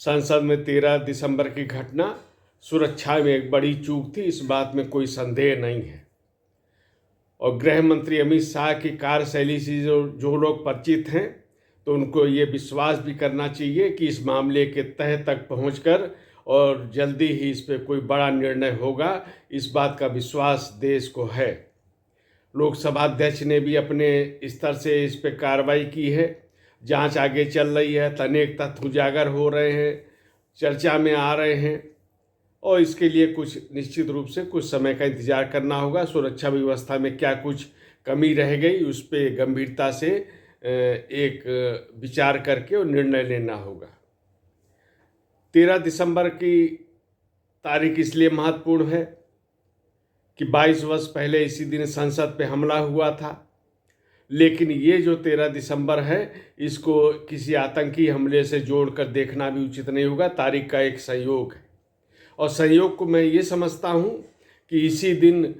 संसद में 13 दिसंबर की घटना सुरक्षा में एक बड़ी चूक थी, इस बात में कोई संदेह नहीं है। और गृह मंत्री अमित शाह की कार्यशैली से जो लोग परिचित हैं तो उनको ये विश्वास भी करना चाहिए कि इस मामले के तह तक पहुंचकर और जल्दी ही इस पर कोई बड़ा निर्णय होगा, इस बात का विश्वास देश को है। लोकसभा अध्यक्ष ने भी अपने स्तर से इस पर कार्रवाई की है। जांच आगे चल रही है, अनेक तथ्य उजागर हो रहे हैं, चर्चा में आ रहे हैं और इसके लिए कुछ निश्चित रूप से कुछ समय का इंतजार करना होगा। सुरक्षा व्यवस्था में क्या कुछ कमी रह गई उस पर गंभीरता से एक विचार करके और निर्णय लेना होगा। 13 दिसंबर की तारीख इसलिए महत्वपूर्ण है कि 22 वर्ष पहले इसी दिन संसद पे हमला हुआ था, लेकिन ये जो 13 दिसंबर है इसको किसी आतंकी हमले से जोड़कर देखना भी उचित नहीं होगा। तारीख का एक संयोग है और संयोग को मैं ये समझता हूँ कि इसी दिन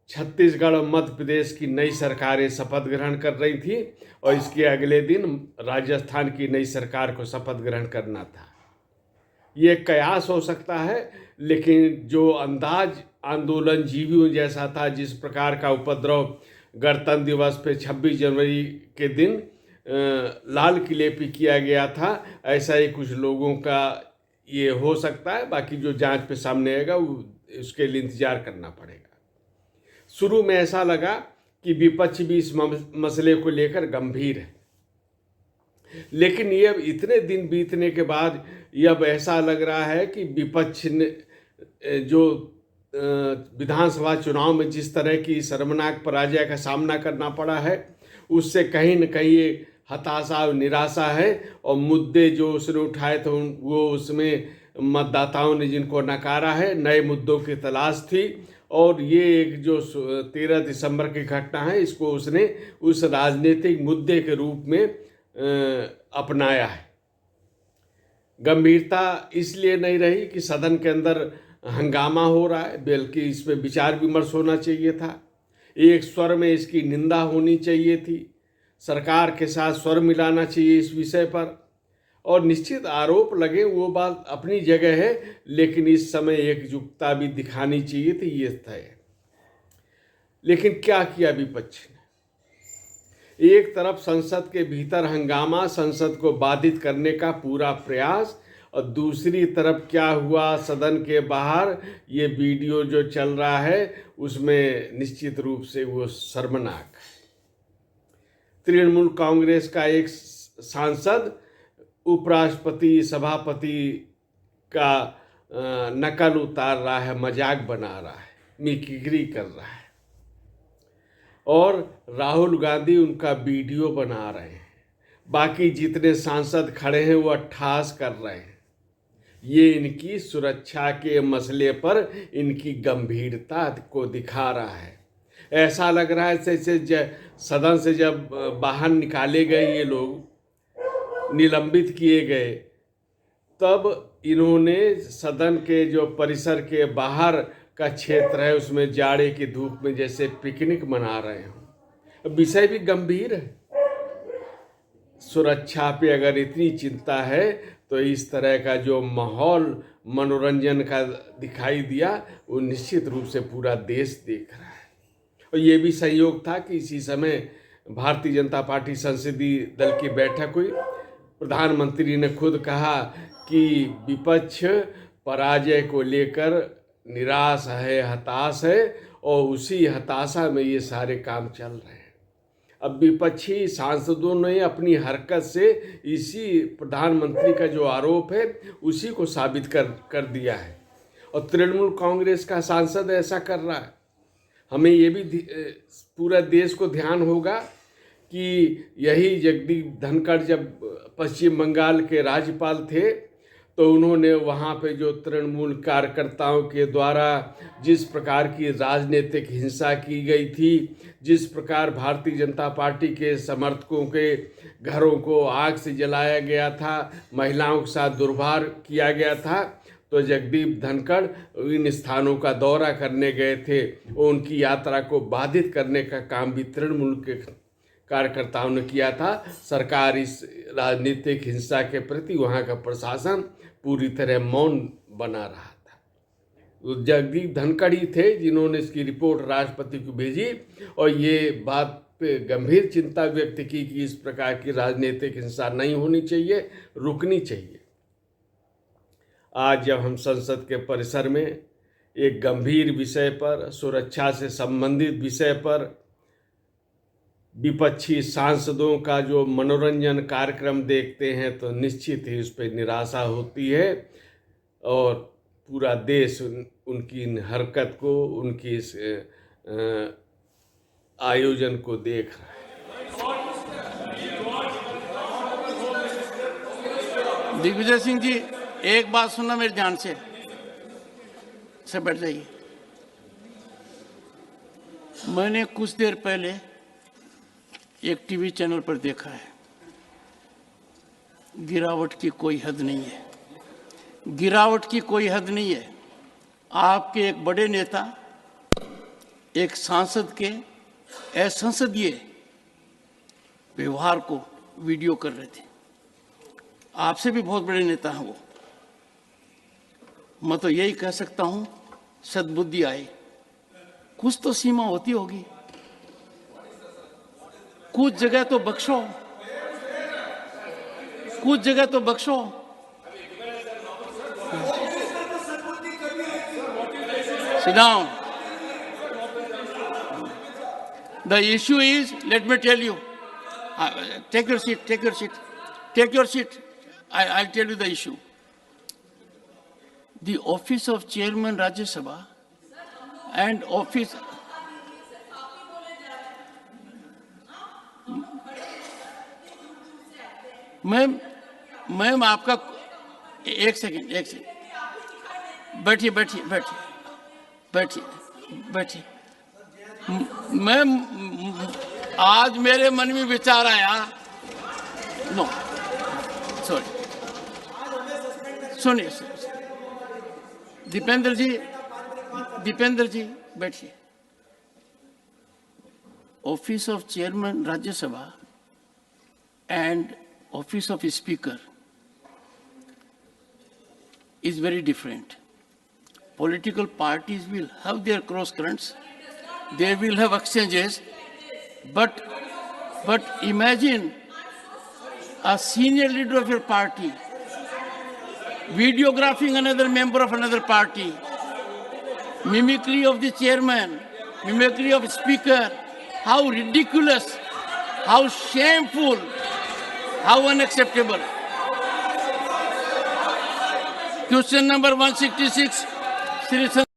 छत्तीसगढ़ और मध्य प्रदेश की नई सरकारें शपथ ग्रहण कर रही थी और इसके अगले दिन राजस्थान की नई सरकार को शपथ ग्रहण करना था। ये कयास हो सकता है, लेकिन जो अंदाज आंदोलन जीवियों जैसा था, जिस प्रकार का उपद्रव गणतंत्र दिवस पे 26 जनवरी के दिन लाल किले पे किया गया था, ऐसा ही कुछ लोगों का ये हो सकता है। बाकी जो जांच पे सामने आएगा उसके लिए इंतजार करना पड़ेगा। शुरू में ऐसा लगा कि विपक्ष भी इस मसले को लेकर गंभीर है, लेकिन ये अब इतने दिन बीतने के बाद ये अब ऐसा लग रहा है कि विपक्ष ने जो विधानसभा चुनाव में जिस तरह की शर्मनाक पराजय का सामना करना पड़ा है, उससे कहीं न कहीं हताशा और निराशा है और मुद्दे जो उसने उठाए थे वो उसमें मतदाताओं ने जिनको नकारा है, नए मुद्दों की तलाश थी और ये एक जो 13 दिसंबर की घटना है इसको उसने उस राजनीतिक मुद्दे के रूप में अपनाया है। गंभीरता इसलिए नहीं रही कि सदन के अंदर हंगामा हो रहा है, बल्कि इस पर विचार विमर्श होना चाहिए था। एक स्वर में इसकी निंदा होनी चाहिए थी, सरकार के साथ स्वर मिलाना चाहिए इस विषय पर, और निश्चित आरोप लगे वो बात अपनी जगह है, लेकिन इस समय एकजुटता भी दिखानी चाहिए थी, ये तय है। लेकिन क्या किया विपक्ष ने? एक तरफ संसद के भीतर हंगामा, संसद को बाधित करने का पूरा प्रयास, और दूसरी तरफ क्या हुआ सदन के बाहर, ये वीडियो जो चल रहा है उसमें निश्चित रूप से वो शर्मनाक है। तृणमूल कांग्रेस का एक सांसद उपराष्ट्रपति सभापति का नकल उतार रहा है, मजाक बना रहा है, मिमिक्री कर रहा है, और राहुल गांधी उनका वीडियो बना रहे हैं। बाकी जितने सांसद खड़े हैं वो अट्ठास कर रहे हैं। ये इनकी सुरक्षा के मसले पर इनकी गंभीरता को दिखा रहा है। ऐसा लग रहा है जैसे सदन से जब बाहर निकाले गए ये लोग, निलंबित किए गए, तब इन्होंने सदन के जो परिसर के बाहर का क्षेत्र है उसमें जाड़े की धूप में जैसे पिकनिक मना रहे हों। विषय भी गंभीर है। सुरक्षा पे अगर इतनी चिंता है तो इस तरह का जो माहौल मनोरंजन का दिखाई दिया वो निश्चित रूप से पूरा देश देख रहा है। और ये भी संयोग था कि इसी समय भारतीय जनता पार्टी संसदीय दल की बैठक हुई। प्रधानमंत्री ने खुद कहा कि विपक्ष पराजय को लेकर निराश है, हताश है, और उसी हताशा में ये सारे काम चल रहे हैं। अब विपक्षी सांसदों ने अपनी हरकत से इसी प्रधानमंत्री का जो आरोप है उसी को साबित कर दिया है, और तृणमूल कांग्रेस का सांसद ऐसा कर रहा है। हमें ये भी पूरा देश को ध्यान होगा कि यही जगदीप धनखड़ जब पश्चिम बंगाल के राज्यपाल थे तो उन्होंने वहाँ पे जो तृणमूल कार्यकर्ताओं के द्वारा जिस प्रकार की राजनीतिक हिंसा की गई थी, जिस प्रकार भारतीय जनता पार्टी के समर्थकों के घरों को आग से जलाया गया था, महिलाओं के साथ दुर्व्यवहार किया गया था, तो जगदीप धनखड़ इन स्थानों का दौरा करने गए थे। उनकी यात्रा को बाधित करने का काम भी तृणमूल के कार्यकर्ताओं ने किया था। सरकार इस राजनीतिक हिंसा के प्रति वहाँ का प्रशासन पूरी तरह मौन बना रहा था। तो जगदीप धनखड़ ही थे जिन्होंने इसकी रिपोर्ट राष्ट्रपति को भेजी और ये बात पे गंभीर चिंता व्यक्त की कि इस प्रकार की राजनीतिक हिंसा नहीं होनी चाहिए, रुकनी चाहिए। आज जब हम संसद के परिसर में एक गंभीर विषय पर, सुरक्षा से संबंधित विषय पर विपक्षी सांसदों का जो मनोरंजन कार्यक्रम देखते हैं तो निश्चित ही उस पर निराशा होती है और पूरा देश उनकी इन हरकत को, उनकी इस आयोजन को देख रहा है। दिग्विजय सिंह जी, एक बात सुनना मेरे ध्यान से बैठ जाइए। मैंने कुछ देर पहले एक टीवी चैनल पर देखा है, गिरावट की कोई हद नहीं है, गिरावट की कोई हद नहीं है। आपके एक बड़े नेता एक सांसद के असंसदीय व्यवहार को वीडियो कर रहे थे। आपसे भी बहुत बड़े नेता हैं वो। मैं तो यही कह सकता हूं, सद्बुद्धि आए, कुछ तो सीमा होती होगी, कुछ जगह तो बख्शो, कुछ जगह तो बख्शो। Sit down. The issue is, let me tell you, take your seat, take your seat, take your seat. I'll tell you the issue. The office of Chairman Rajya Sabha and office... ma'am आपका एक second बैठिए बैठिए बैठिए बैठिए बैठिए। Ma'am आज मेरे मन में विचार आया, नो सॉरी, सुनिए दीपेंद्र जी बैठिए। Office of chairman Rajya Sabha and office of speaker is very different. Political parties will have their cross currents, they will have exchanges, but imagine a senior leader of your party videographing another member of another party, mimicry of the chairman, mimicry of speaker. How ridiculous, how shameful, how unacceptable. Question number 166, Shri